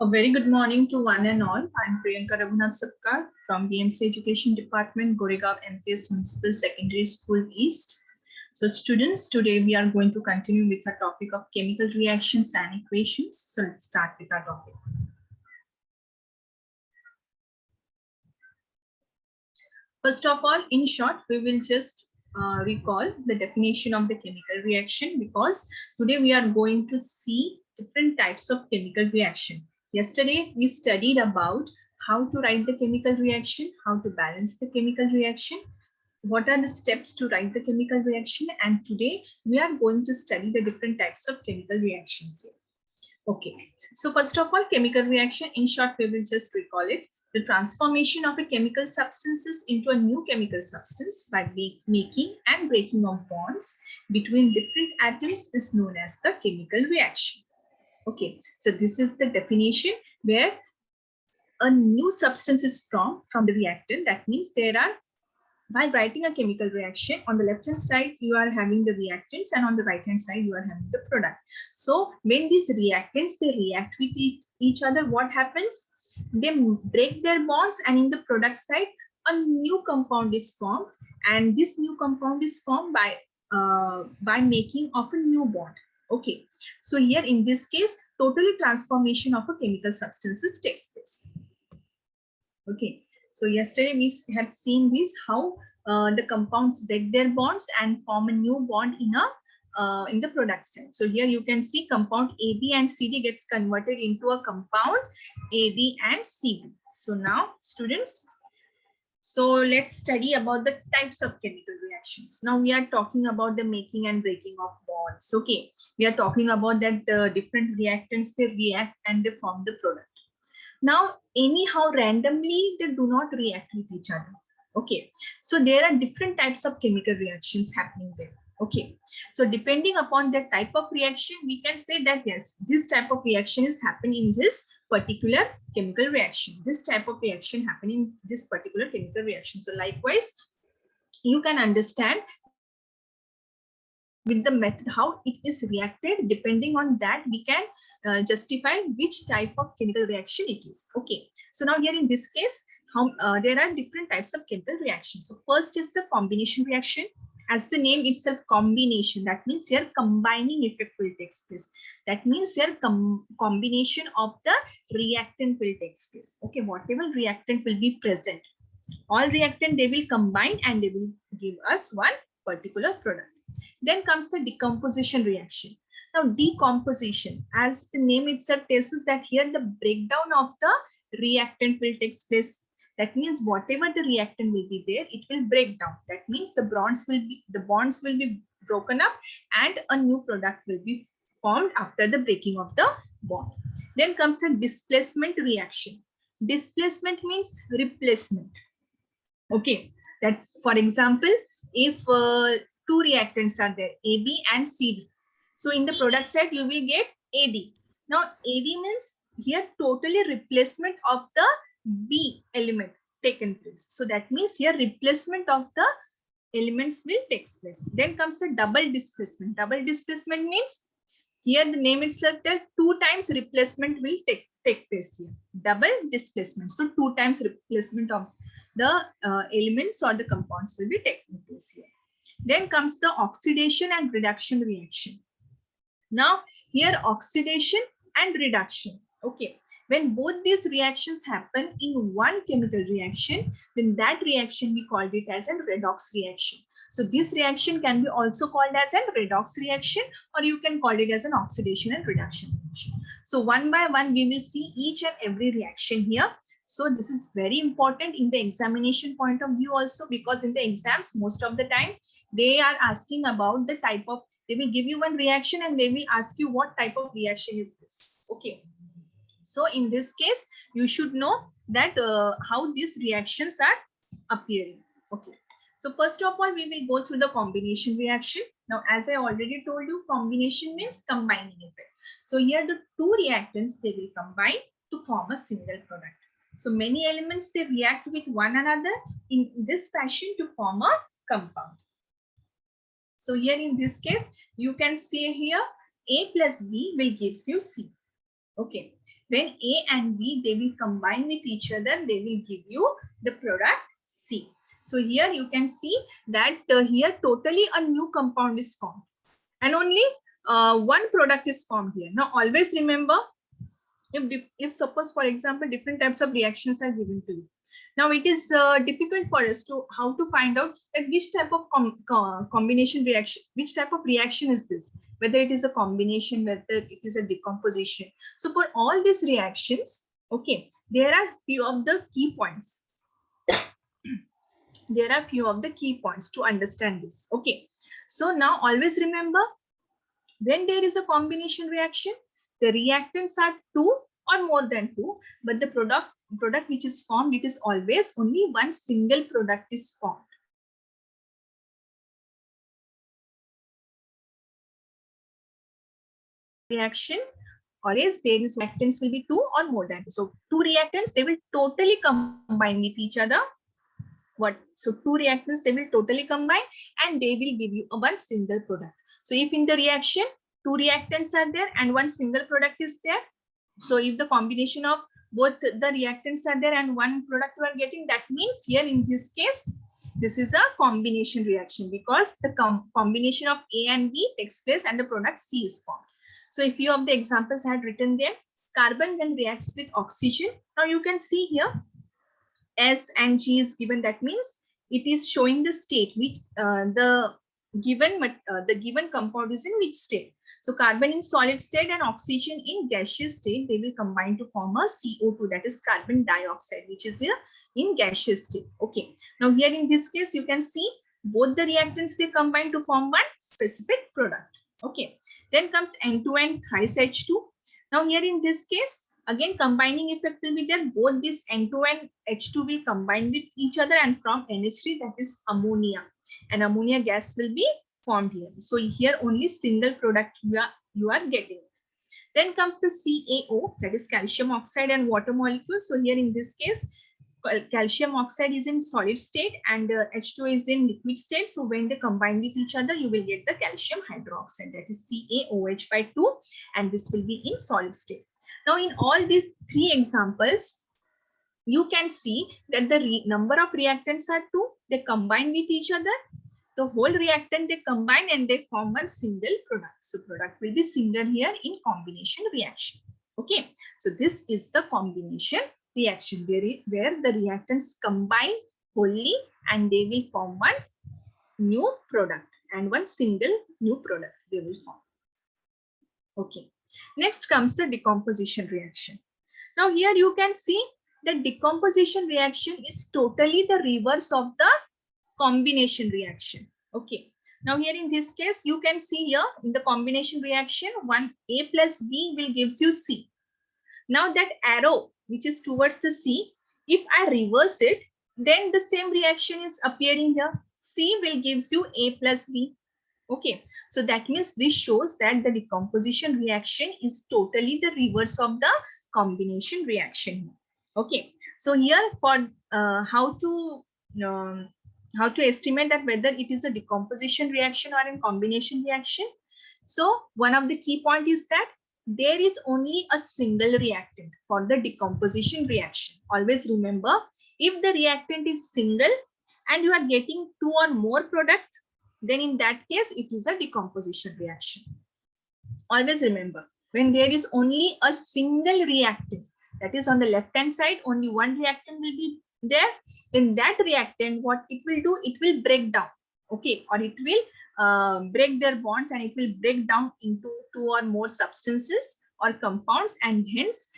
A very good morning to one and all. I'm Priyanka Raghunath Sapkar from BMC Education Department, Goregaon MPS Municipal Secondary School East. So students, today we are going to continue with our topic of chemical reactions and equations. So let's start with our topic. First of all, in short, we will just recall the definition of the chemical reaction because today we are going to see different types of chemical reaction. Yesterday, we studied about how to write the chemical reaction, how to balance the chemical reaction, what are the steps to write the chemical reaction, and today we are going to study the different types of chemical reactions here. Okay, so first of all, chemical reaction, in short, we will just recall it. The transformation of a chemical substances into a new chemical substance by making and breaking of bonds between different atoms is known as the chemical reaction. Okay, so this is the definition where a new substance is from the reactant. That means there are, while writing a chemical reaction, on the left hand side you are having the reactants and on the right hand side you are having the product. So when these reactants, they react with each other, what happens? They break their bonds, and in the product side a new compound is formed, and this new compound is formed by making of a new bond. Okay, so here in this case, totally transformation of a chemical substances takes place. Okay, so yesterday we had seen this, how the compounds break their bonds and form a new bond in the product side. So here you can see compound AB and CD gets converted into a compound AB and CD. So now students, so let's study about the types of chemical reactions. Now we are talking about the making and breaking of bonds. Okay, we are talking about that different reactants, they react and they form the product. Now, anyhow, randomly, they do not react with each other. Okay, so there are different types of chemical reactions happening there. Okay, so depending upon the type of reaction, we can say that yes, this type of reaction is happening in this particular chemical reaction. This type of reaction happening in this particular chemical reaction. So likewise, you can understand with the method how it is reacted. Depending on that, we can justify which type of chemical reaction it is. Okay, so now here in this case, there are different types of chemical reactions. So first is the combination reaction. As the name itself, combination, that means here combining effect will take place. That means here combination of the reactant will take place. Okay, whatever reactant will be present, all reactant, they will combine and they will give us one particular product. Then comes the decomposition reaction. Now decomposition, as the name itself tells us, that here the breakdown of the reactant will take place. That means whatever the reactant will be there, it will break down. That means the bonds will be broken up and a new product will be formed after the breaking of the bond. Then comes the displacement reaction. Displacement means replacement. Okay, that for example, if two reactants are there, AB and CD. So in the product side, you will get AD. Now AD means here totally replacement of the B element taken place. So that means here replacement of the elements will take place. Then comes the double displacement. Double displacement means here the name itself tells 2 times replacement will take place here. Double displacement. So 2 times replacement of the elements or the compounds will be taking place here. Then comes the oxidation and reduction reaction. Now here oxidation and reduction. Okay, when both these reactions happen in one chemical reaction, then that reaction we called it as a redox reaction. So this reaction can be also called as a redox reaction, or you can call it as an oxidation and reduction reaction. So one by one we will see each and every reaction here. So this is very important in the examination point of view also, because in the exams most of the time they are asking about the type of, they will give you one reaction and they will ask you what type of reaction is this. Okay, so in this case you should know that how these reactions are appearing. Okay, so first of all we will go through the combination reaction. Now as I already told you, combination means combining effect. So here the two reactants, they will combine to form a single product. So many elements, they react with one another in this fashion to form a compound. So here in this case, you can see here A plus B will gives you C. Okay. when A and B, they will combine with each other, they will give you the product C. So here you can see that here totally a new compound is formed and only one product is formed here. Now always remember, if suppose for example different types of reactions are given to you, now it is difficult for us to how to find out that which type of combination reaction, which type of reaction is this, whether it is a combination, whether it is a decomposition. So for all these reactions, okay, there are few of the key points. There are few of the key points to understand this. Okay, so now always remember, when there is a combination reaction, the reactants are two or more than two, but the product which is formed, it is always only one single product is formed. Reaction, always there is reactants will be two or more than two. So two reactants, they will totally combine with each other. So two reactants, they will totally combine and they will give you a one single product. So if in the reaction two reactants are there and one single product is there, so if the combination of both the reactants are there and one product you are getting, that means here in this case, this is a combination reaction because the combination of A and B takes place and the product C is formed. So if few of the examples I had written there, carbon when reacts with oxygen. Now you can see here S and G is given. That means it is showing the state which the given compound is in which state. So carbon in solid state and oxygen in gaseous state, they will combine to form a CO2, that is carbon dioxide, which is here in gaseous state. Okay. Now here in this case, you can see both the reactants, they combine to form one specific product. Okay. Then comes N2 thrice H2. Now here in this case, again combining effect will be there. Both this N2 and H2 will combine with each other and from NH3, that is ammonia, and ammonia gas will be formed here. So here only single product you are getting. Then comes the CaO, that is calcium oxide and water molecules. So here in this case, calcium oxide is in solid state and H2 is in liquid state. So when they combine with each other, you will get the calcium hydroxide, that is CaOH by 2, and this will be in solid state. Now in all these three examples, you can see that the number of reactants are 2. They combine with each other. The whole reactant they combine and they form a single product. So product will be single here in combination reaction. Okay. So this is the combination reaction where the reactants combine wholly and they will form one new product and one single new product they will form. Okay. Next comes the decomposition reaction. Now here you can see that decomposition reaction is totally the reverse of the combination reaction. Okay. Now here in this case, you can see here in the combination reaction, one A plus B will gives you C. Now that arrow which is towards the C, if I reverse it, then the same reaction is appearing here. C will gives you A plus B. Okay, so that means this shows that the decomposition reaction is totally the reverse of the combination reaction. Okay, so here for how to estimate that whether it is a decomposition reaction or a combination reaction. So one of the key point is that there is only a single reactant for the decomposition reaction. Always remember, if the reactant is single and you are getting two or more product, then in that case, it is a decomposition reaction. Always remember, when there is only a single reactant, that is on the left hand side, only one reactant will be there. In that reactant, what it will do, it will break down. Okay, or it will break their bonds and it will break down into two or more substances or compounds, and hence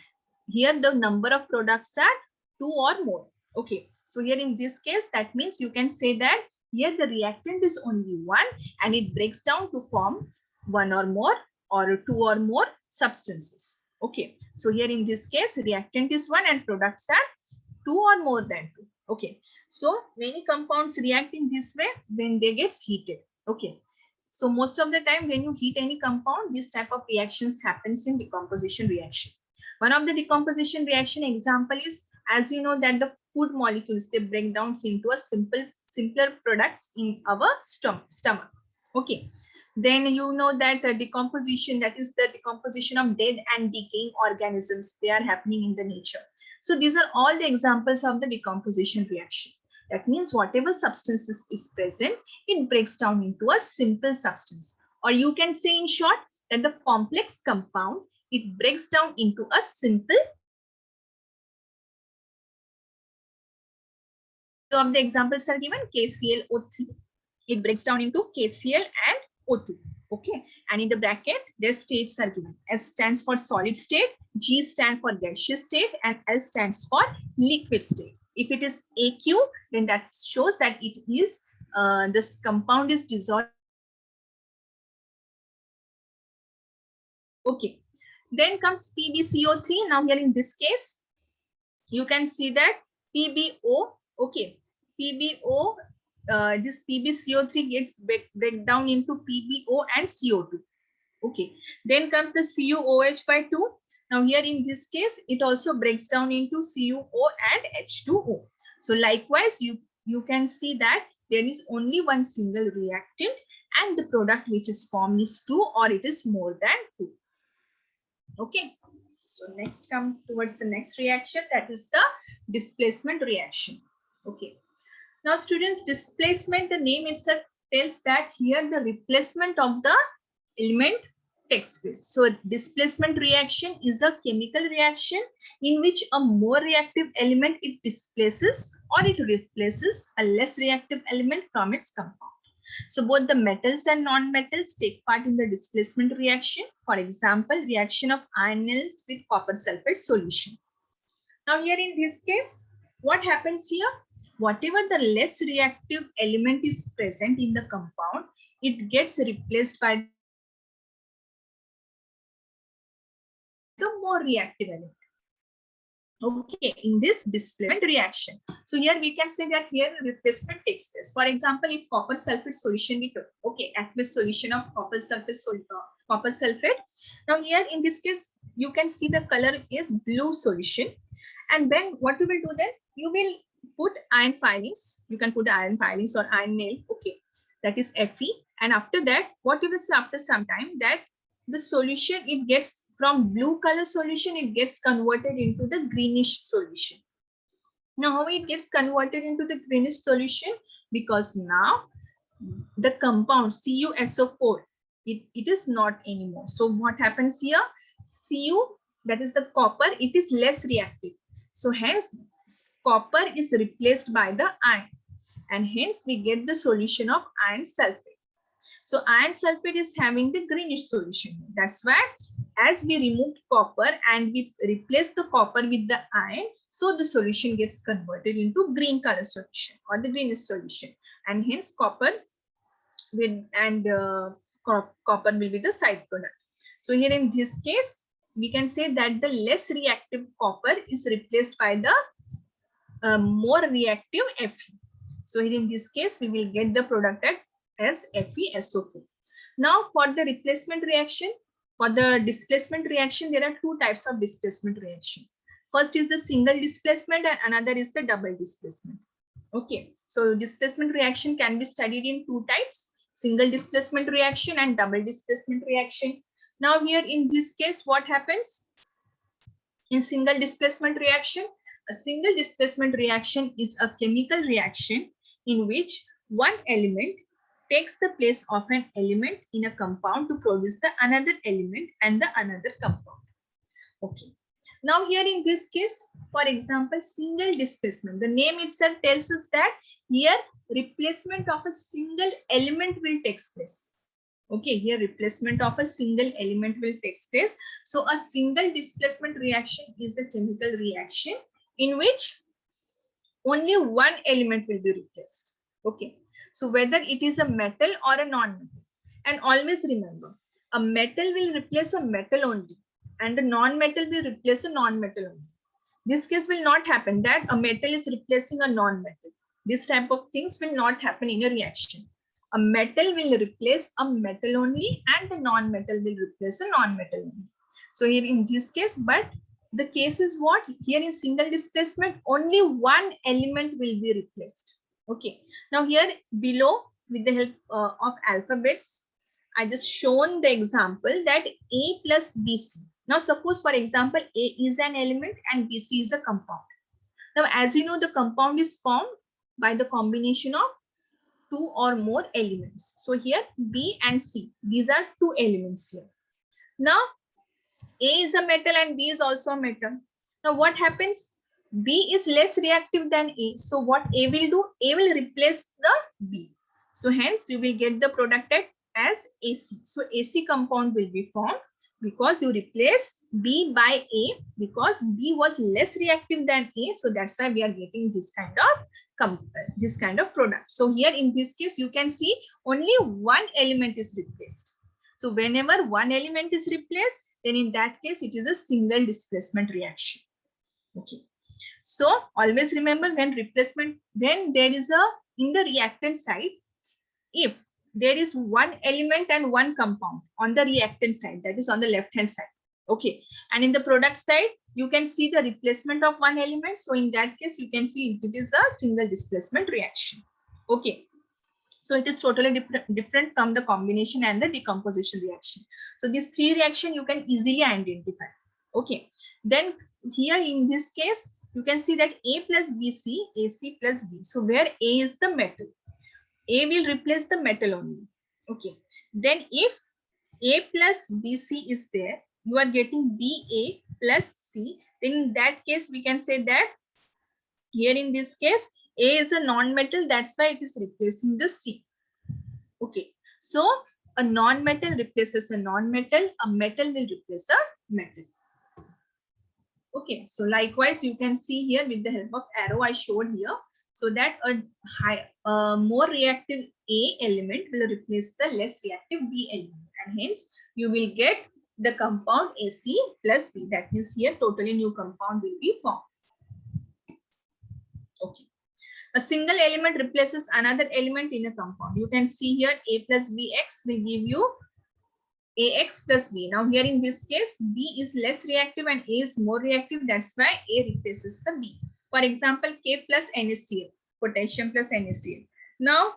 here the number of products are two or more. Okay, so here in this case, that means you can say that here the reactant is only one and it breaks down to form one or more or two or more substances. Okay, so here in this case, reactant is one and products are two or more than two. Okay, so many compounds react in this way when they get heated. Okay, so most of the time when you heat any compound, this type of reactions happens in decomposition reaction. One of the decomposition reaction example is, as you know, that the food molecules, they break down into a simpler products in our stomach. Okay, Then you know that the decomposition, that is the decomposition of dead and decaying organisms, they are happening in the nature. So these are all the examples of the decomposition reaction. That means whatever substances is present, it breaks down into a simple substance. Or you can say in short that the complex compound, it breaks down into a simple. Of the examples are given KClO3. It breaks down into KCl and O2. Okay. And in the bracket, their states are given. S stands for solid state, G stands for gaseous state, and L stands for liquid state. If it is AQ, then that shows that it is this compound is dissolved. Okay. Then comes PbCO3. Now here in this case, you can see that PbO. Okay. PbO. This PbCO3 gets break down into PbO and CO2. Okay, then comes the CuOH by 2. Now here in this case, it also breaks down into CuO and H2O. So likewise, you can see that there is only one single reactant and the product which is formed is 2 or it is more than 2. Okay, so next come towards the next reaction, that is the displacement reaction. Okay, now students, displacement, the name itself tells that here the replacement of the element takes place. So displacement reaction is a chemical reaction in which a more reactive element it displaces or it replaces a less reactive element from its compound. So both the metals and non-metals take part in the displacement reaction. For example, reaction of iron nails with copper sulfate solution. Now here in this case, what happens here? Whatever the less reactive element is present in the compound, it gets replaced by the more reactive element. Okay, in this displacement reaction. So here we can say that here replacement takes place. For example, if copper sulfate solution we took, okay, aqueous solution of copper sulfate. Now here in this case, you can see the color is blue solution. And then what you will do then? You will put iron filings. You can put the iron filings or iron nail. Okay, that is Fe. And after that, what you will see after some time that the solution, it gets from blue color solution, it gets converted into the greenish solution. Now how it gets converted into the greenish solution? Because now the compound CuSO4, it is not anymore. So what happens here? Cu, that is the copper, it is less reactive. So hence copper is replaced by the iron, and hence we get the solution of iron sulfate. So iron sulfate is having the greenish solution. That's why as we removed copper and we replaced the copper with the iron, so the solution gets converted into green color solution or the greenish solution, and hence copper will copper will be the side product. So here in this case, we can say that the less reactive copper is replaced by the more reactive Fe. So here in this case, we will get the product as FeSO4. Now for the replacement reaction, for the displacement reaction, there are two types of displacement reaction. First is the single displacement and another is the double displacement. Okay, so displacement reaction can be studied in two types, single displacement reaction and double displacement reaction. Now here in this case, what happens? In single displacement reaction, a single displacement reaction is a chemical reaction in which one element takes the place of an element in a compound to produce the another element and the another compound. Okay. Now here in this case, for example, single displacement, the name itself tells us that here replacement of a single element will take place. Okay, here replacement of a single element will take place. So a single displacement reaction is a chemical reaction in which only one element will be replaced. Okay, so whether it is a metal or a non-metal, and always remember, a metal will replace a metal only and a non-metal will replace a non-metal only. This case will not happen that a metal is replacing a non-metal. This type of things will not happen in a reaction. A metal will replace a metal only and the non-metal will replace a non-metal only. So here in this case, but the case is what? Here in single displacement, only one element will be replaced. Okay. Now here below, with the help of alphabets, I just shown the example that A plus BC. Now suppose for example A is an element and BC is a compound. Now as you know, the compound is formed by the combination of two or more elements. So here B and C, these are two elements here. Now A is a metal and B is also a metal. Now what happens? B is less reactive than A. So what A will do? A will replace the B. So hence you will get the product as AC. So AC compound will be formed because you replace B by A, because B was less reactive than A. So that's why we are getting this kind of product. So here in this case, you can see only one element is replaced. So whenever one element is replaced, then in that case, it is a single displacement reaction. Okay. So always remember when there is in the reactant side, if there is one element and one compound on the reactant side, that is on the left hand side. Okay. And in the product side, you can see the replacement of one element. So in that case, you can see it is a single displacement reaction. Okay. So it is totally different from the combination and the decomposition reaction. So these three reactions you can easily identify. Okay. Then here in this case, you can see that A plus BC, AC plus B. So where A is the metal, A will replace the metal only. Okay. Then if A plus BC is there, you are getting BA plus C. Then in that case, we can say that here in this case, A is a non-metal. That's why it is replacing the C. Okay. So a non-metal replaces a non-metal. A metal will replace a metal. Okay. So likewise, you can see here with the help of arrow I showed here. So that a more reactive A element will replace the less reactive B element. And hence, you will get the compound AC plus B. That means here totally new compound will be formed. Okay. A single element replaces another element in a compound. You can see here A plus BX will give you AX plus B. Now here in this case, B is less reactive and A is more reactive. That's why A replaces the B. For example, K plus NaCl, potassium plus NaCl. Now,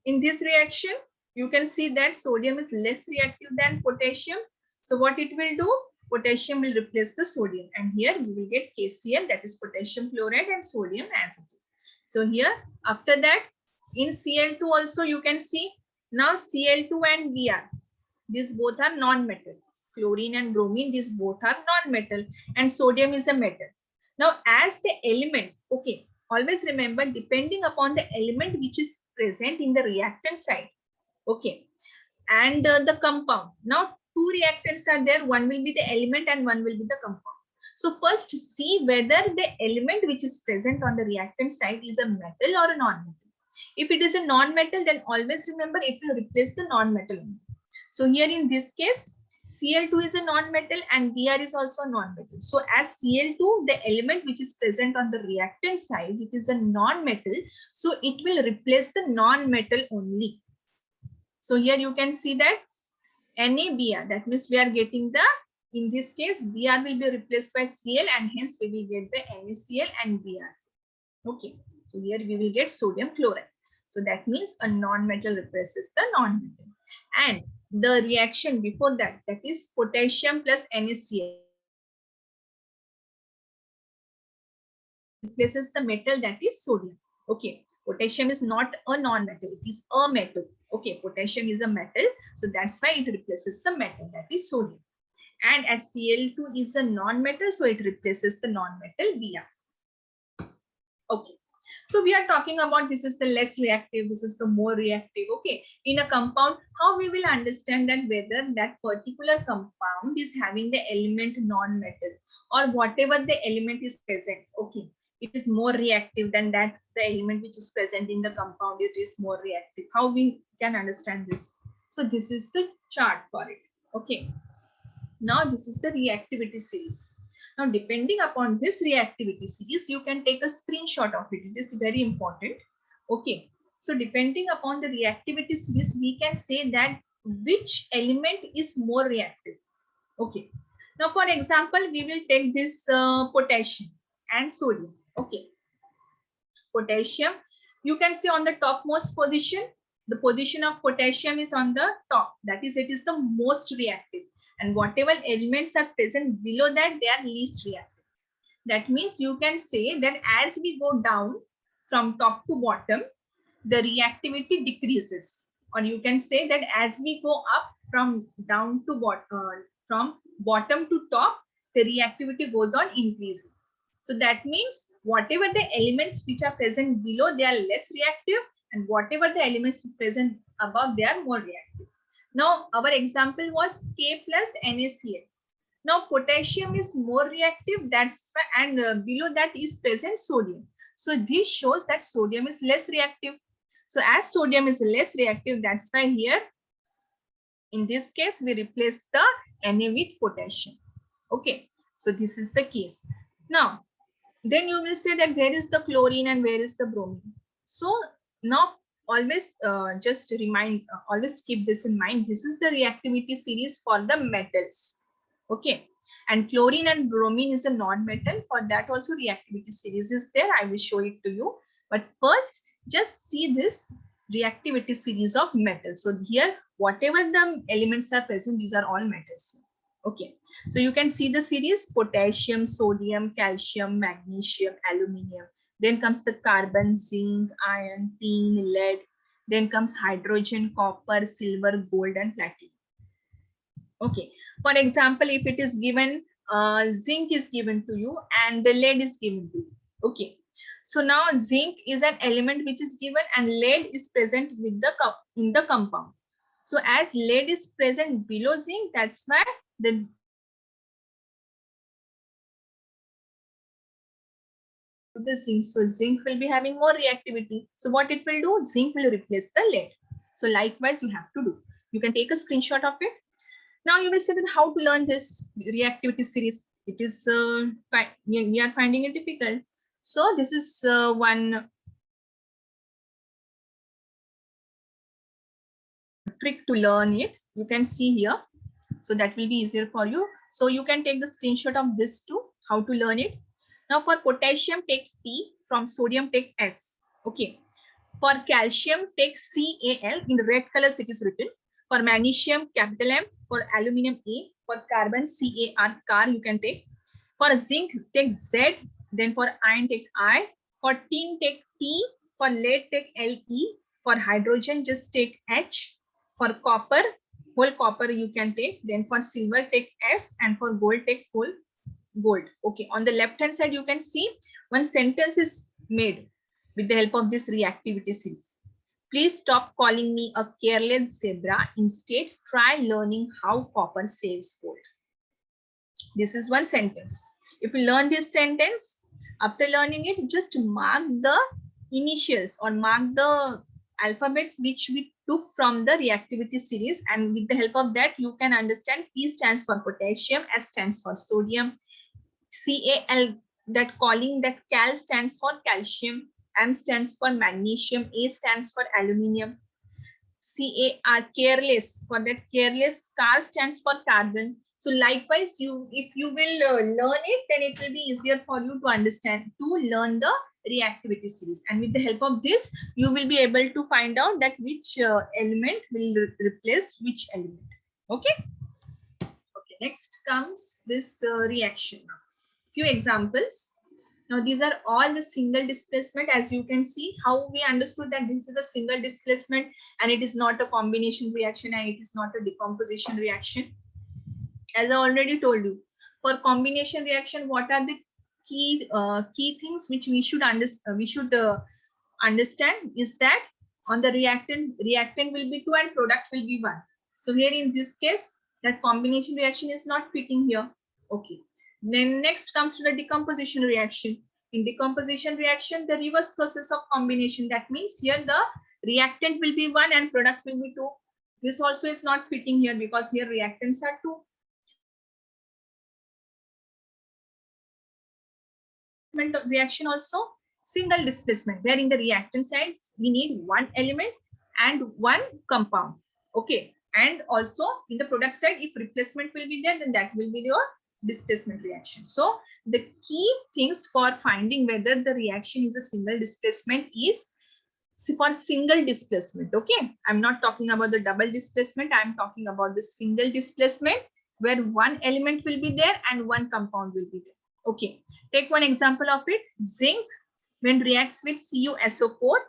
in this reaction, you can see that sodium is less reactive than potassium. So what it will do? Potassium will replace the sodium. And here you will get KCl, that is potassium chloride, and sodium as it is. So here, after that, in Cl2 also you can see, now Cl2 and Br, these both are non-metal. Chlorine and bromine, these both are non-metal, and sodium is a metal. Now, as the element, okay, always remember, depending upon the element which is present in the reactant side, okay, and the compound. Now, two reactants are there. One will be the element and one will be the compound. So first see whether the element which is present on the reactant side is a metal or a non-metal. If it is a non-metal, then always remember it will replace the non-metal. So here in this case, Cl2 is a non-metal and Br is also non-metal. So as Cl2, the element which is present on the reactant side, it is a non-metal. So it will replace the non-metal only. So here you can see that NaBr, that means we are getting the, in this case, Br will be replaced by Cl and hence we will get the NaCl and Br. Okay, so here we will get sodium chloride. So that means a non-metal replaces the non-metal. And the reaction before that, that is potassium plus NaCl, replaces the metal, that is sodium. Okay, potassium is not a non-metal, it is a metal. Okay, potassium is a metal, so that's why it replaces the metal, that is sodium. And as Cl2 is a non-metal, so it replaces the non-metal Br. Okay. So we are talking about this is the less reactive, this is the more reactive. Okay. In a compound, how we will understand that whether that particular compound is having the element non-metal or whatever the element is present. Okay. It is more reactive than that the element which is present in the compound, it is more reactive. How we can understand this? So this is the chart for it. Okay. Now this is the reactivity series. Now, depending upon this reactivity series, you can take a screenshot of it. It is very important. Okay. So, depending upon the reactivity series, we can say that which element is more reactive. Okay. Now, for example, we will take this potassium and sodium. Okay. Potassium, you can see on the topmost position, the position of potassium is on the top. That is, it is the most reactive. And whatever elements are present below that, they are least reactive. That means you can say that as we go down from top to bottom, the reactivity decreases. Or you can say that as we go up from down to bottom, from bottom to top, the reactivity goes on increasing. So that means whatever the elements which are present below, they are less reactive, and whatever the elements present above, they are more reactive. Now our example was K plus NaCl. Now potassium is more reactive, that's why, and below that is present sodium. So this shows that sodium is less reactive. So as sodium is less reactive, that's why here in this case we replace the Na with potassium. Okay, so this is the case. Now then you will say that where is the chlorine and where is the bromine. So now always just remind, always keep this in mind. This is the reactivity series for the metals. Okay, and chlorine and bromine is a non-metal. For that also reactivity series is there. I will show it to you. But first, just see this reactivity series of metals. So here, whatever the elements are present, these are all metals. Okay, so you can see the series: potassium, sodium, calcium, magnesium, aluminium. Then comes the carbon, zinc, iron, tin, lead. Then comes hydrogen, copper, silver, gold, and platinum. Okay, for example, if it is given, zinc is given to you and the lead is given to you. Okay, so now zinc is an element which is given and lead is present with the in the compound. So as lead is present below zinc, that's why the zinc. So zinc will be having more reactivity. So what it will do? Zinc will replace the lead. So likewise, you have to do. You can take a screenshot of it. Now you will see that how to learn this reactivity series. It is we are finding it difficult. So this is one trick to learn it. You can see here. So that will be easier for you. So you can take the screenshot of this too, how to learn it. Now for potassium, take P. From sodium, take S. Okay. For calcium, take Cal. In red colors, it is written. For magnesium, capital M. For aluminum, A. For carbon, Car. Car you can take. For zinc, take Z. Then for iron, take I. For tin, take T. For lead, take Le. For hydrogen, just take H. For copper, whole copper you can take. Then for silver, take S. And for gold, take full gold. Okay. On the left hand side, you can see one sentence is made with the help of this reactivity series. Please stop calling me a careless zebra. Instead, try learning how copper saves gold. This is one sentence. If you learn this sentence, after learning it, just mark the initials or mark the alphabets which we took from the reactivity series, and with the help of that, you can understand P stands for potassium, S stands for sodium, Cal, that calling that Cal stands for calcium, M stands for magnesium, A stands for aluminium, Car, careless, for that careless, car stands for carbon. So likewise, if you will learn it, then it will be easier for you to understand, to learn the reactivity series. And with the help of this, you will be able to find out that which element will replace which element. Okay. Okay. Next comes this reaction. Few examples. Now these are all the single displacement. As you can see, how we understood that this is a single displacement and it is not a combination reaction and it is not a decomposition reaction. As I already told you, for combination reaction, what are the key things which we should understand is that on the reactant will be 2 and product will be 1. So here in this case, that combination reaction is not fitting here. Okay. Then next comes to the decomposition reaction. In decomposition reaction, the reverse process of combination. That means here the reactant will be 1 and product will be 2. This also is not fitting here because here reactants are 2. Reaction also single displacement, where in the reactant side we need one element and one compound. Okay. And also in the product side, if replacement will be there, then that will be your displacement reaction. So the key things for finding whether the reaction is a single displacement is for single displacement. Okay, I'm not talking about the double displacement. I'm talking about the single displacement where one element will be there and one compound will be there. Okay, take one example of it. Zinc, when reacts with CuSO4,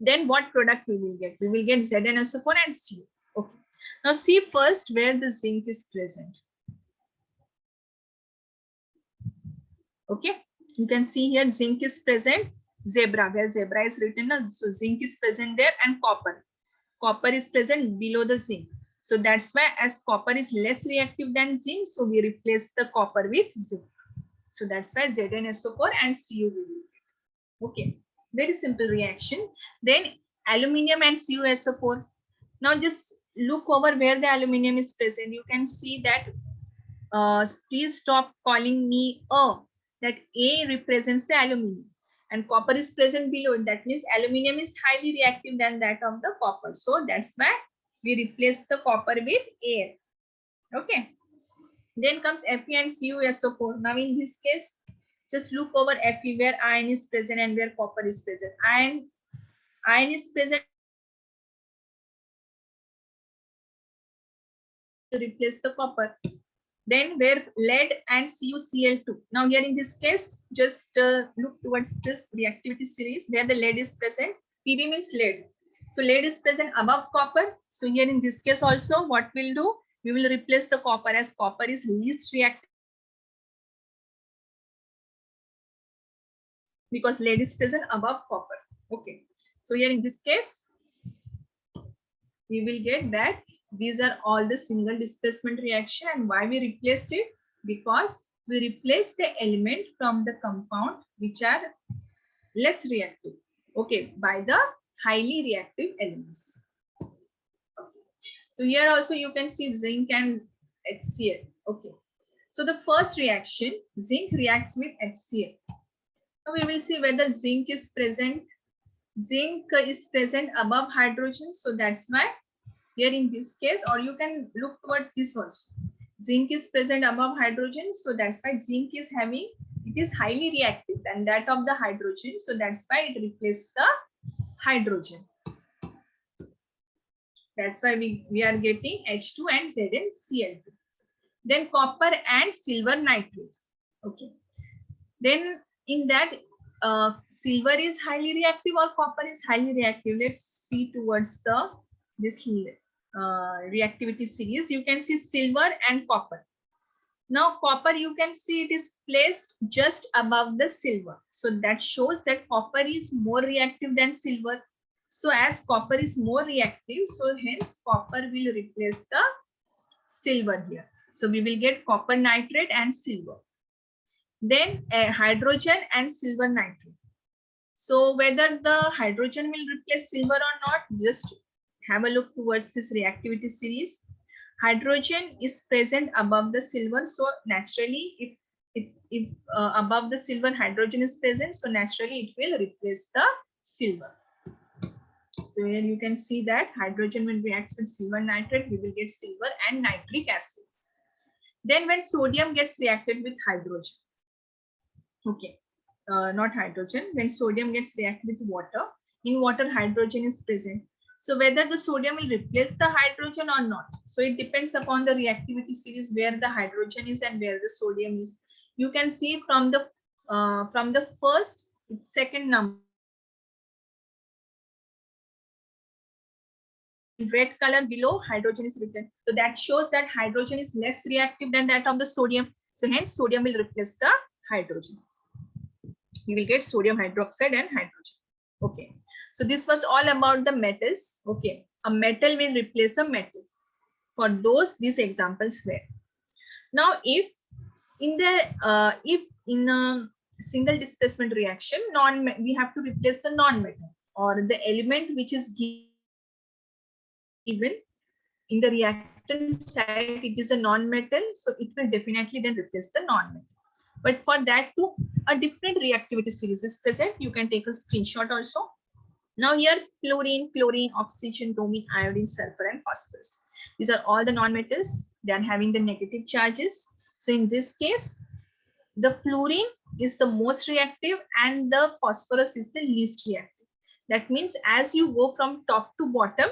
then what product we will get? We will get ZnSO4 and Cu. Okay, now see first where the zinc is present. Okay, you can see here zinc is present. Zebra, where zebra is written, so zinc is present there, and copper. Copper is present below the zinc. So that's why, as copper is less reactive than zinc, so we replace the copper with zinc. So that's why ZnSO4 and Cu will be. Okay, very simple reaction. Then aluminium and CuSO4. Now just look over where the aluminium is present. You can see that, please stop calling me A. That A represents the aluminium and copper is present below. That means aluminium is highly reactive than that of the copper. So that's why we replace the copper with air. Okay. Then comes Fe and CuSO4. Now in this case, just look over Fe where iron is present and where copper is present. Iron is present to replace the copper. Then where lead and CuCl2. Now here in this case, just look towards this reactivity series where the lead is present. Pb means lead. So lead is present above copper. So here in this case also, what we'll do, we will replace the copper as copper is least reactive because lead is present above copper. Okay. So here in this case, we will get that these are all the single displacement reaction. And why we replaced it? Because we replaced the element from the compound which are less reactive, okay, by the highly reactive elements. Okay. So here also you can see zinc and HCl. Okay. So the first reaction, zinc reacts with HCl. Now we will see whether zinc is present. Zinc is present above hydrogen. So that's why here in this case, or you can look towards this also. Zinc is present above hydrogen. So that's why zinc is having, it is highly reactive than that of the hydrogen. So that's why it replaced the hydrogen. That's why we are getting H2 and ZnCl2. Then copper and silver nitrate. Okay. Then in that, silver is highly reactive or copper is highly reactive. Let's see towards the this reactivity series. You can see silver and copper. Now copper, you can see it is placed just above the silver. So that shows that copper is more reactive than silver. So as copper is more reactive, so hence copper will replace the silver here. So we will get copper nitrate and silver. Then hydrogen and silver nitrate. So whether the hydrogen will replace silver or not, just have a look towards this reactivity series. Hydrogen is present above the silver. So naturally, if above the silver hydrogen is present, so naturally it will replace the silver. So here you can see that hydrogen when reacts with silver nitrate, we will get silver and nitric acid. Then when sodium gets reacted with hydrogen, okay, not hydrogen, when sodium gets reacted with water, in water hydrogen is present. So whether the sodium will replace the hydrogen or not. So it depends upon the reactivity series where the hydrogen is and where the sodium is. You can see from the first, second number. Red color below, hydrogen is written. So that shows that hydrogen is less reactive than that of the sodium. So hence sodium will replace the hydrogen. We will get sodium hydroxide and hydrogen. Okay. So this was all about the metals. Okay. A metal will replace a metal. For those, these examples were. Now, if in a single displacement reaction, we have to replace the non-metal or the element which is given in the reactant side, it is a non-metal, so it will definitely then replace the non-metal. But for that too, a different reactivity series is present. You can take a screenshot also. Now here, fluorine, chlorine, oxygen, bromine, iodine, sulfur, and phosphorus. These are all the non-metals. They are having the negative charges. So in this case, the fluorine is the most reactive and the phosphorus is the least reactive. That means as you go from top to bottom,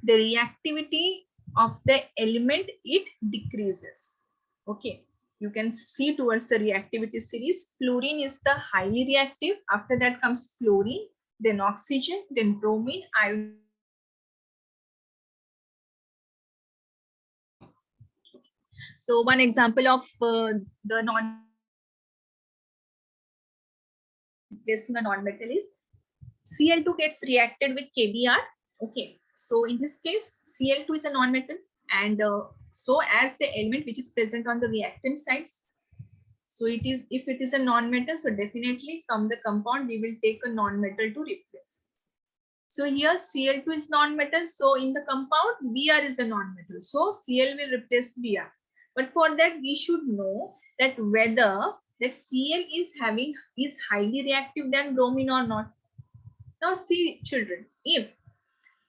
the reactivity of the element, it decreases. Okay, you can see towards the reactivity series. Fluorine is the highly reactive. After that comes chlorine, then oxygen, then bromine, iodine. So one example of the non replacing a non-metal is Cl2 gets reacted with KBr. Okay, so in this case, Cl2 is a non-metal, and so as the element which is present on the reactant sides, so it is, if it is a non-metal, so definitely from the compound we will take a non-metal to replace. So here Cl2 is non-metal, so in the compound Br is a non-metal, so Cl will replace Br. But for that we should know that whether that Cl is highly reactive than bromine or not. Now see children, if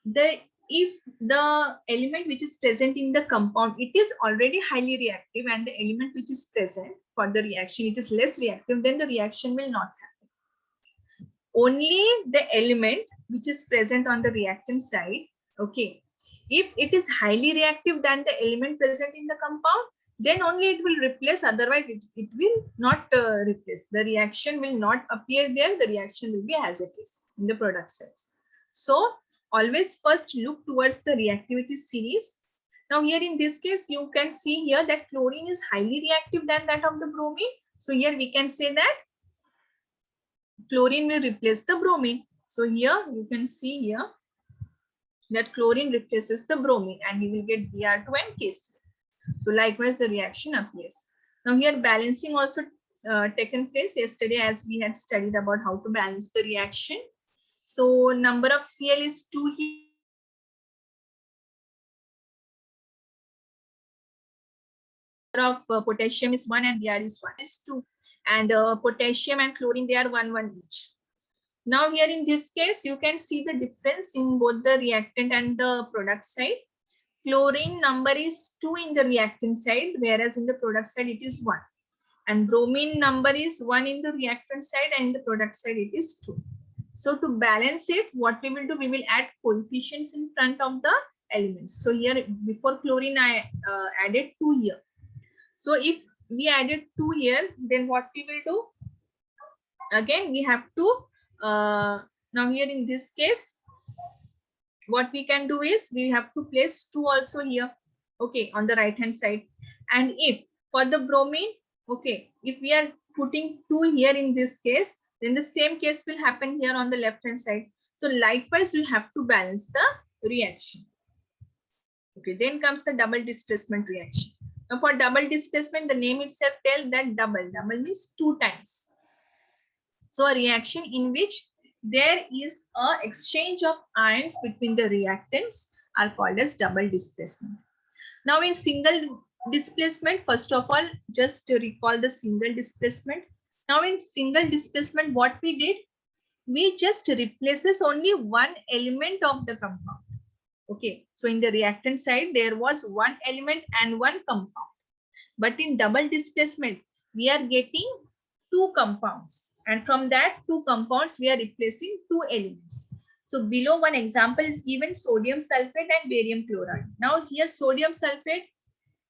the element which is present in the compound, it is already highly reactive, and the element which is present for the reaction, it is less reactive, then the reaction will not happen. Only the element which is present on the reactant side, okay, if it is highly reactive than the element present in the compound, then only it will replace, otherwise it will not replace. The reaction will not appear there, the reaction will be as it is in the product sides. So always first look towards the reactivity series. Now here in this case, you can see here that chlorine is highly reactive than that of the bromine. So here we can say that chlorine will replace the bromine. So here you can see here that chlorine replaces the bromine, and you will get Br2 and KCl. So likewise the reaction appears. Now here balancing also taken place yesterday, as we had studied about how to balance the reaction. So number of Cl is 2 here. Of potassium is 1 and Br is 1 is 2, and potassium and chlorine, they are 1 each. Now here in this case, you can see the difference in both the reactant and the product side. Chlorine number is 2 in the reactant side, whereas in the product side it is 1, and bromine number is 1 in the reactant side, and in the product side it is 2. So to balance it, what we will do, we will add coefficients in front of the elements. So here before chlorine I added 2 here. So if we added 2 here, then what we will do? Again, we have to, now here in this case, what we can do is we have to place 2 also here, okay, on the right hand side. And if for the bromine, okay, if we are putting 2 here in this case, then the same case will happen here on the left hand side. So likewise, you have to balance the reaction. Okay, then comes the double displacement reaction. Now for double displacement, the name itself tells that double means 2 times. So a reaction in which there is a exchange of ions between the reactants are called as double displacement. Now in single displacement, first of all, just to recall the single displacement. Now in single displacement, what we did, we just replaces only one element of the compound. Okay, so in the reactant side, there was one element and one compound. But in double displacement, we are getting 2 compounds, and from that 2 compounds we are replacing 2 elements. So below one example is given, sodium sulfate and barium chloride. Now here sodium sulfate,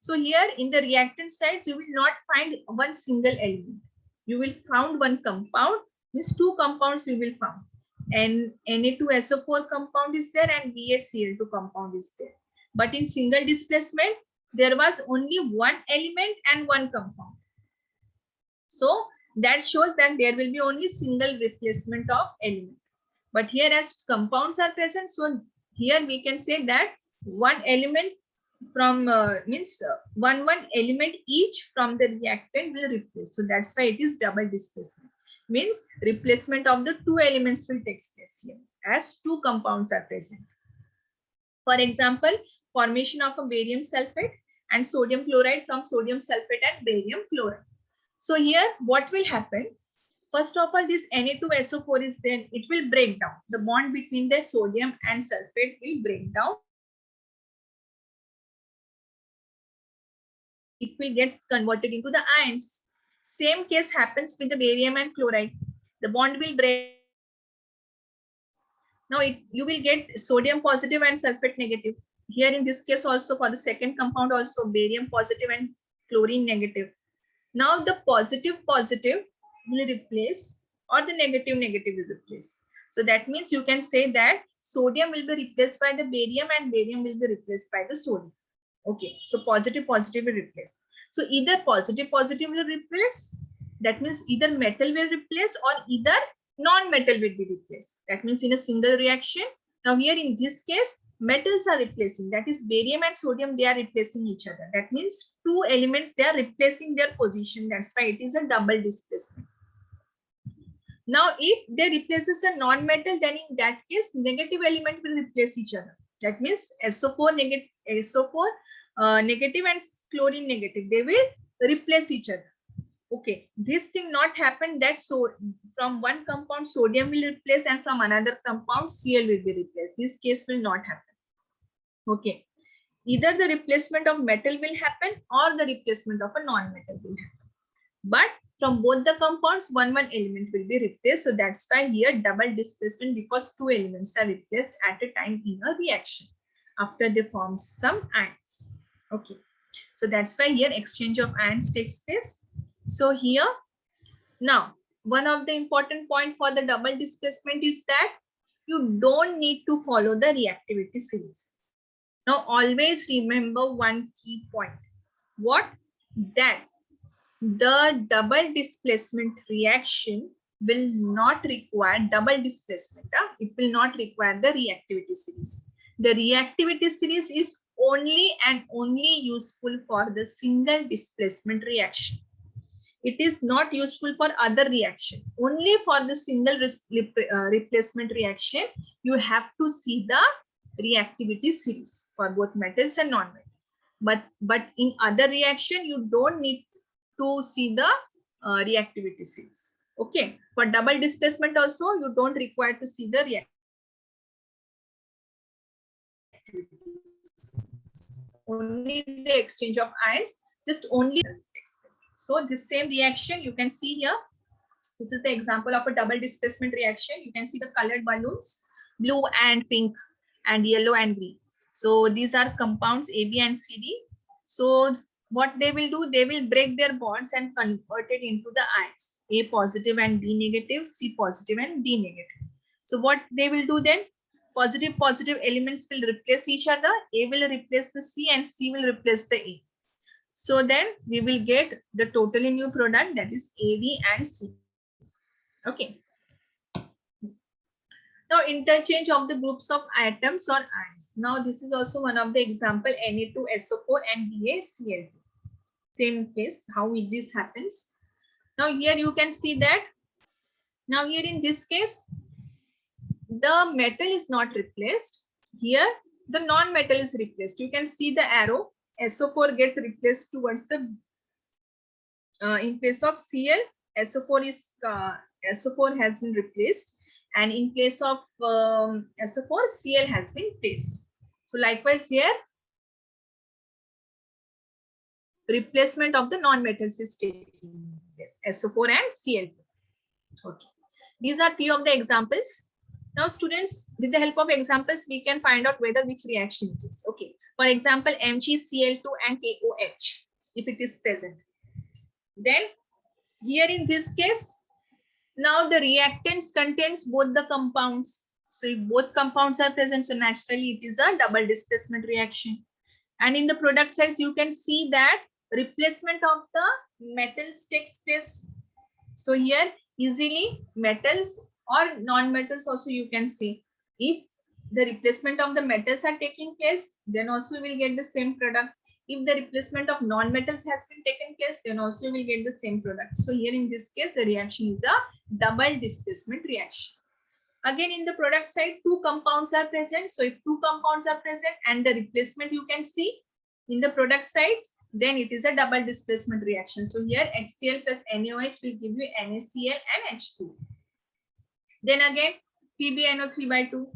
so here in the reactant sides you will not find one single element, you will found one compound, means 2 compounds you will found, and Na2SO4 compound is there and BaCl2 compound is there. But in single displacement, there was only one element and one compound. So that shows that there will be only single replacement of element. But here as compounds are present, so here we can say that one element from one element each from the reactant will replace. So that's why it is double displacement. Means replacement of the 2 elements will take place here as 2 compounds are present. For example, formation of a barium sulfate and sodium chloride from sodium sulfate and barium chloride. So here what will happen? First of all, this Na2SO4 is there, it will break down. The bond between the sodium and sulfate will break down. It will get converted into the ions. Same case happens with the barium and chloride. The bond will break. Now you will get sodium positive and sulfate negative. Here in this case also for the second compound also barium positive and chlorine negative. Now the positive positive will replace or the negative negative will replace. So that means you can say that sodium will be replaced by the barium and barium will be replaced by the sodium. Okay, so positive positive will replace. So either positive positive will replace, that means either metal will replace or either non-metal will be replaced. That means in a single reaction. Now here in this case, metals are replacing, that is barium and sodium, they are replacing each other. That means two elements, they are replacing their position. That's why it is a double displacement. Now if they replaces a non-metal, then in that case negative element will replace each other. That means SO4 negative, SO4 negative and chlorine negative, they will replace each other. Okay, this thing not happen that so from one compound sodium will replace and from another compound Cl will be replaced. This case will not happen. Okay, either the replacement of metal will happen or the replacement of a non-metal will happen. But from both the compounds, one element will be replaced. So that's why here double displacement, because two elements are replaced at a time in a reaction after they form some ions. Okay, so that's why here exchange of ions takes place. So here, now, one of the important point for the double displacement is that you don't need to follow the reactivity series. Now, always remember one key point. What? That the double displacement reaction will not require double displacement. It will not require the reactivity series. The reactivity series is only and only useful for the single displacement reaction. It is not useful for other reaction. Only for the single replacement reaction, you have to see the reactivity series for both metals and non-metals. But in other reaction, you don't need to see the reactivity series. Okay. For double displacement also, you don't require to see the reactivity. Only the exchange of ions, just only. So this same reaction you can see here. This is the example of a double displacement reaction. You can see the colored balloons, blue and pink and yellow and green. So these are compounds A, B and C, D. So what they will do, they will break their bonds and convert it into the ions, A positive and B negative, C positive and D negative. So what they will do then, positive positive elements will replace each other. A will replace the C and C will replace the A. So then we will get the totally new product, that is A, B and C. Okay. Now interchange of the groups of atoms or ions. Now this is also one of the example, Na2SO4 and BaCl2. Same case, how this happens. Now here you can see that. Now here in this case, the metal is not replaced. Here the non-metal is replaced. You can see the arrow. SO4 get replaced towards the in place of Cl. SO4 has been replaced, and in place of SO4, Cl has been placed. So likewise here, replacement of the non-metals is taking place, SO4 and Cl2. Okay, these are few of the examples. Now students, with the help of examples, we can find out whether which reaction it is. Okay, for example, MgCl2 and KOH, if it is present. Then here in this case, now the reactants contains both the compounds. So if both compounds are present, so naturally it is a double displacement reaction. And in the product size, you can see that replacement of the metals takes place. So here easily metals or non-metals also you can see. If the replacement of the metals are taking place, then also we will get the same product. If the replacement of non-metals has been taken place, then also we will get the same product. So here in this case, the reaction is a double displacement reaction. Again, in the product side, two compounds are present. So if two compounds are present and the replacement you can see in the product side, then it is a double displacement reaction. So here HCl plus NaOH will give you NaCl and H2. Then again PbNO3 by 2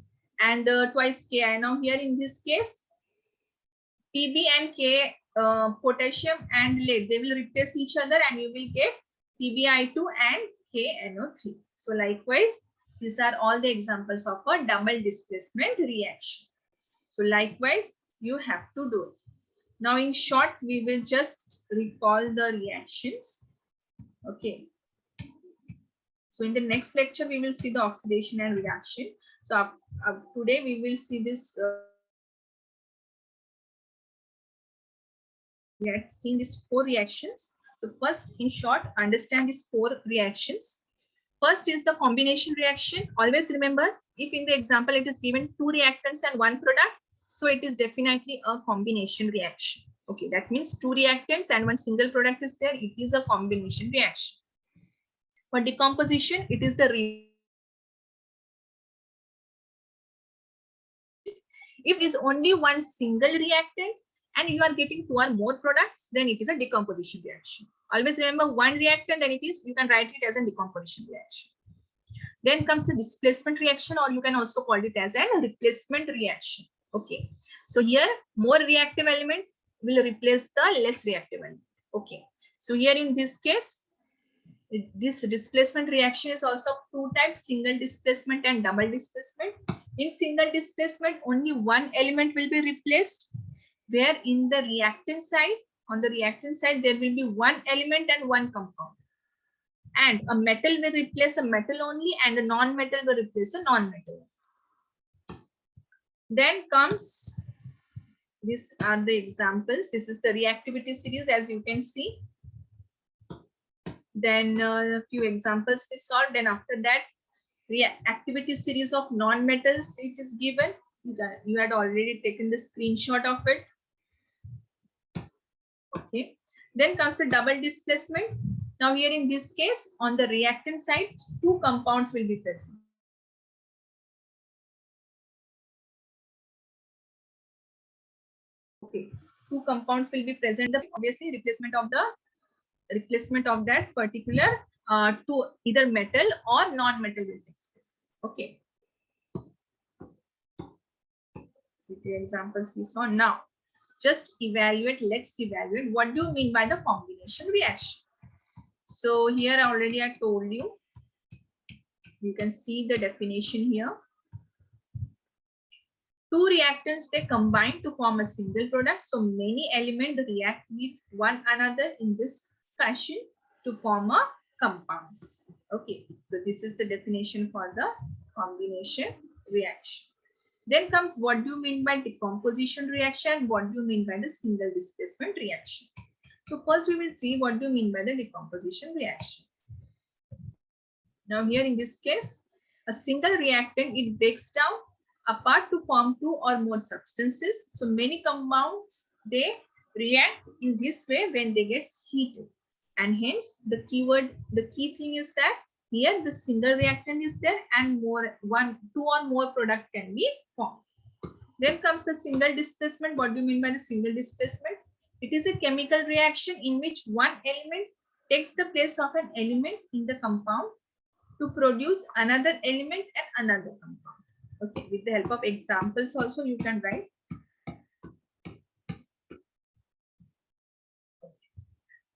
and twice Ki. Now here in this case, Pb and K, potassium and lead, they will replace each other and you will get PbI2 and KNO3. So likewise, These are all the examples of a double displacement reaction. So likewise, you have to do it. Now in short, we will just recall the reactions. Okay. So in the next lecture, we will see the oxidation and reaction. So today we will see this. We had seen these 4 reactions. So first, in short, understand these 4 reactions. First is the combination reaction. Always remember, if in the example it is given 2 reactants and 1 product, so it is definitely a combination reaction. Okay, that means 2 reactants and 1 single product is there. It is a combination reaction. For decomposition, it is the if it is only 1 single reactant and you are getting 2 or more products, then it is a decomposition reaction. Always remember 1 reactant, then it is, you can write it as a decomposition reaction. Then comes the displacement reaction, or you can also call it as a replacement reaction. Okay, so here more reactive element will replace the less reactive element. Okay, so here in this case, this displacement reaction is also 2 types, single displacement and double displacement. In single displacement, only 1 element will be replaced, where in the reactant side, on the reactant side, there will be 1 element and 1 compound. And a metal will replace a metal only, and a non-metal will replace a non-metal. Then comes, these are the examples. This is the reactivity series, as you can see. Then a few examples we saw. Then after that, reactivity series of non-metals, it is given. You had already taken the screenshot of it. Okay. Then comes the double displacement. Now here in this case, on the reactant side, 2 compounds will be present. Okay, 2 compounds will be present. Obviously, replacement of that particular to either metal or non-metal will take place. Okay. See the examples we saw. Now, just evaluate. Let's evaluate. What do you mean by the combination reaction? So here already I told you. You can see the definition here. 2 reactants, they combine to form a single product. So many elements react with one another in this fashion to form a compounds. Okay, so this is the definition for the combination reaction. Then comes, what do you mean by decomposition reaction? What do you mean by the single displacement reaction? So first we will see what do you mean by the decomposition reaction. Now here in this case, a single reactant, it breaks down apart to form 2 or more substances. So many compounds, they react in this way when they get heated. And hence the key thing is that here the single reactant is there and 2 or more product can be formed. Then comes the single displacement. What do you mean by the single displacement? It is a chemical reaction in which one element takes the place of an element in the compound to produce another element and another compound. Okay, with the help of examples also you can write.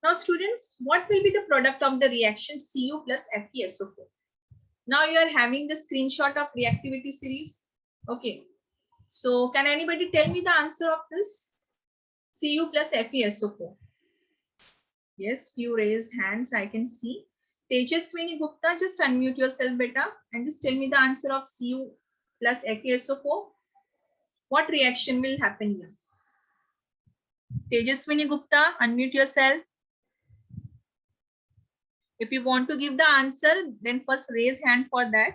Now students, what will be the product of the reaction Cu plus FeSO4? Now you are having the screenshot of reactivity series. Okay, so can anybody tell me the answer of this? Cu plus FeSO4. Yes, few raised hands I can see. Tejaswini Gupta, just unmute yourself beta and just tell me the answer of Cu plus FeSO4. What reaction will happen here? Tejaswini Gupta, unmute yourself. If you want to give the answer, then first raise hand for that.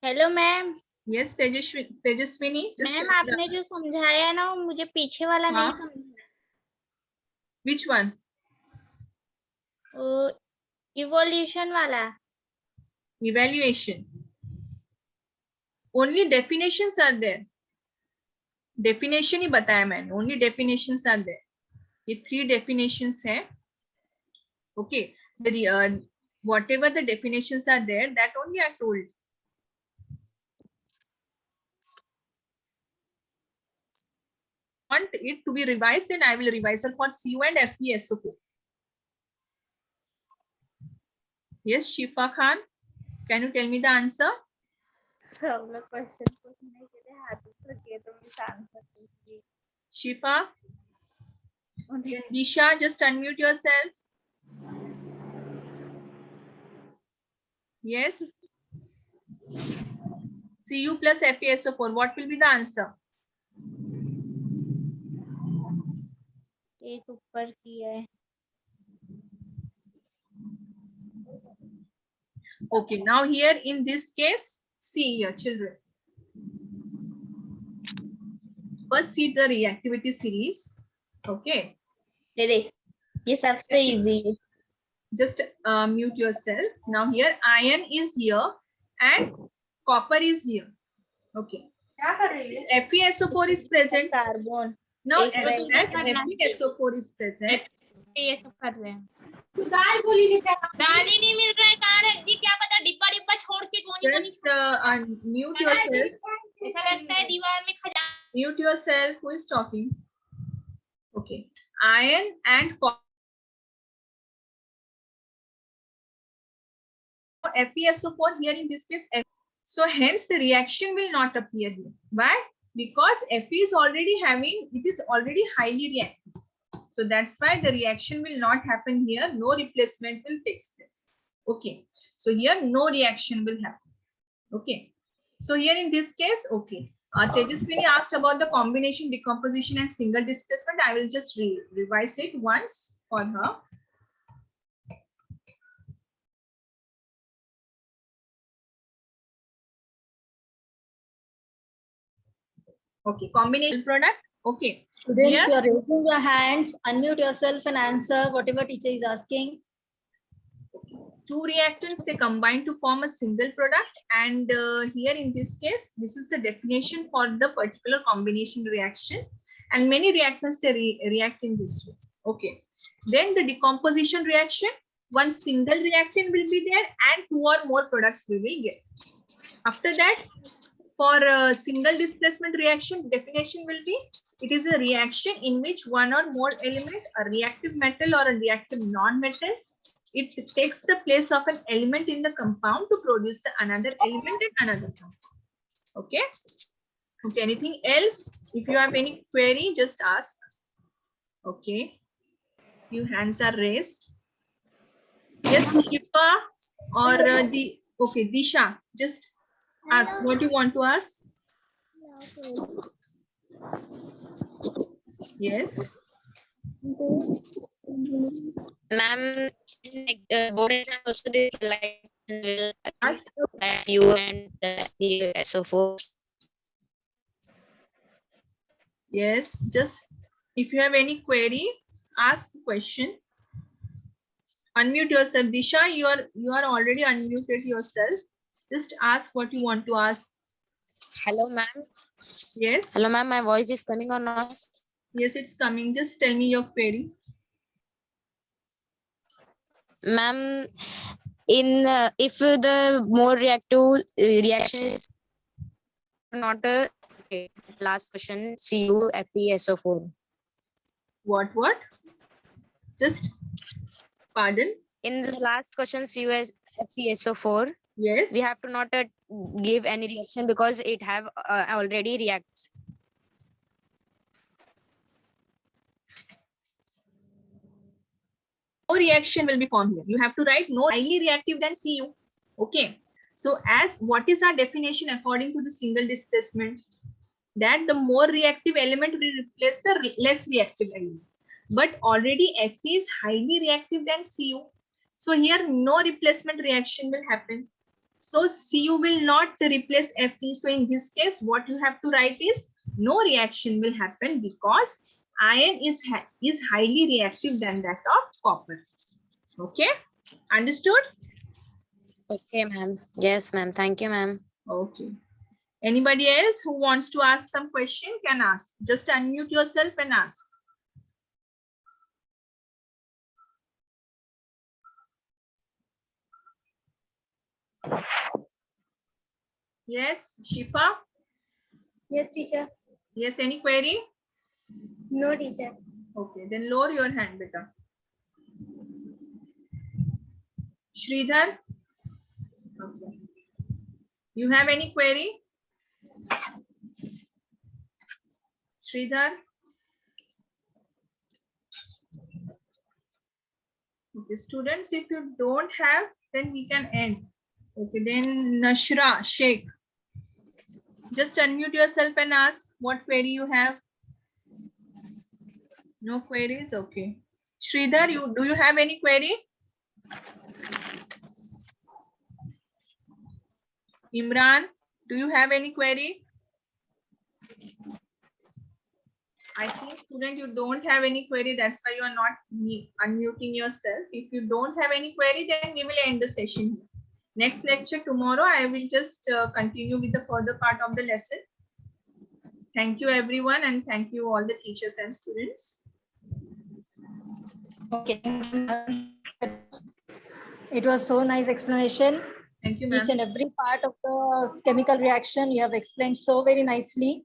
Hello ma'am. Yes, Tejaswini. Ma'am आपने जो समझाया ना वो मुझे पीछे वाला नहीं समझा. Which one? Evolution वाला. Evaluation. Only definitions are there. Definition ही बताया मैंने. Only definitions are there. ये 3 definitions है. Okay. Whatever the definitions are there, that only I told. Want it to be revised, then I will revise it for Cu and FeSO4. Yes, Shifa Khan. Can you tell me the answer? सब लोग question पूछने के लिए हाथ उठाइए तो मैं answer दूंगी. Shifa? Then Disha, just unmute yourself. Yes. Cu plus FeSO4. What will be the answer? एक ऊपर की है. Okay, now here in this case, see here, children. First, see the reactivity series. Okay. ले ले. ये सबसे easy है. Just mute yourself. Now here, iron is here and copper is here. Okay. क्या कर रही है? FeSO4 is present. Carbon. Now, एक as FeSO4 is present. ये सब कर रहे हैं. दाल ही नहीं मिल रहा है. कहाँ रख दी? क्या पता डिब्बा डिब्बा छोड़ के कोनी कोनी. Just mute yourself. ऐसा लगता है दीवार में खजा. Mute yourself. Who is talking? Okay. Iron and copper. FeSO4 here in this case. So hence the reaction will not appear here. Why? Because Fe is already having, it is already highly reactive. So that's why the reaction will not happen here. No replacement will take place. Okay. So here no reaction will happen. Okay. So here in this case, okay. Tejaswini asked about the combination, decomposition and single displacement. I will just revise it once for her. Okay, combination product. Okay. Students, Here, you are raising your hands. Unmute yourself and answer whatever teacher is asking. two reactants, they combine to form a single product. And here in this case, this is the definition for the particular combination reaction. And many reactants, they react in this way. Okay. Then the decomposition reaction, one single reactant will be there and two or more products we will get. After that, for a single displacement reaction, definition will be, it is a reaction in which one or more element, a reactive metal or a reactive non-metal, it takes the place of an element in the compound to produce the another element in another compound. Okay. Okay. Anything else? If you have any query, just ask. Okay. Few hands are raised. Yes, Shifa or the okay, Disha, just ask what you want to ask. Yes. Ma'am, board exam also this like Ask. you and the SO4. Yes, just if you have any query, ask the question. Unmute yourself. Disha, you are already unmuted yourself. Just ask what you want to ask. Hello, ma'am. Yes. Hello, ma'am. My voice is coming or not? Yes, it's coming. Just tell me your query. Ma'am, in if the more reactive reaction is not a okay, last question, Cu FeSO4. What? Just pardon. In the last question, Cu FeSO4, Yes. we have to not give any reaction because it have already reacts. No reaction will be formed here. You have to write no highly reactive than Cu. Okay. So as what is our definition according to the single displacement? That the more reactive element will replace the less reactive element. But already Fe is highly reactive than Cu. So here no replacement reaction will happen. So Cu will not replace Fe. So in this case, what you have to write is no reaction will happen because iron is highly reactive than that of copper. Okay, understood? Okay, ma'am. Yes, ma'am. Thank you, ma'am. Okay. Anybody else who wants to ask some question can ask. Just unmute yourself and ask. Yes, Shifa? Yes, teacher. Yes, any query? No, teacher. Okay, then lower your hand, beta. Sridhar? Okay. You have any query? Sridhar? Okay, students, if you don't have, then we can end. Okay, then Nashra, Sheikh. Just unmute yourself and ask what query you have. No queries? Okay. Sridhar, do you have any query? Imran, do you have any query? I think, student, you don't have any query. That's why you are not unmuting yourself. If you don't have any query, then we will end the session. Next lecture tomorrow, I will just continue with the further part of the lesson. Thank you, everyone, and thank you all the teachers and students. Okay. It was so nice explanation. Thank you, ma'am. Each and every part of the chemical reaction you have explained so very nicely.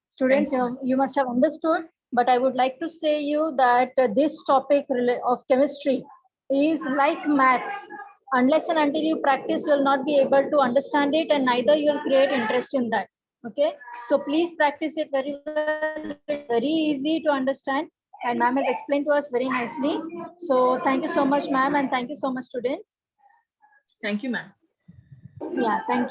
Students, you must have understood, but I would like to say you that this topic of chemistry is like maths. Unless and until you practice, you will not be able to understand it, and neither you will create interest in that. Okay, so please practice it very well. It's very easy to understand, and ma'am has explained to us very nicely. So thank you so much, ma'am, and thank you so much, students. Thank you, ma'am. Yeah, thank you.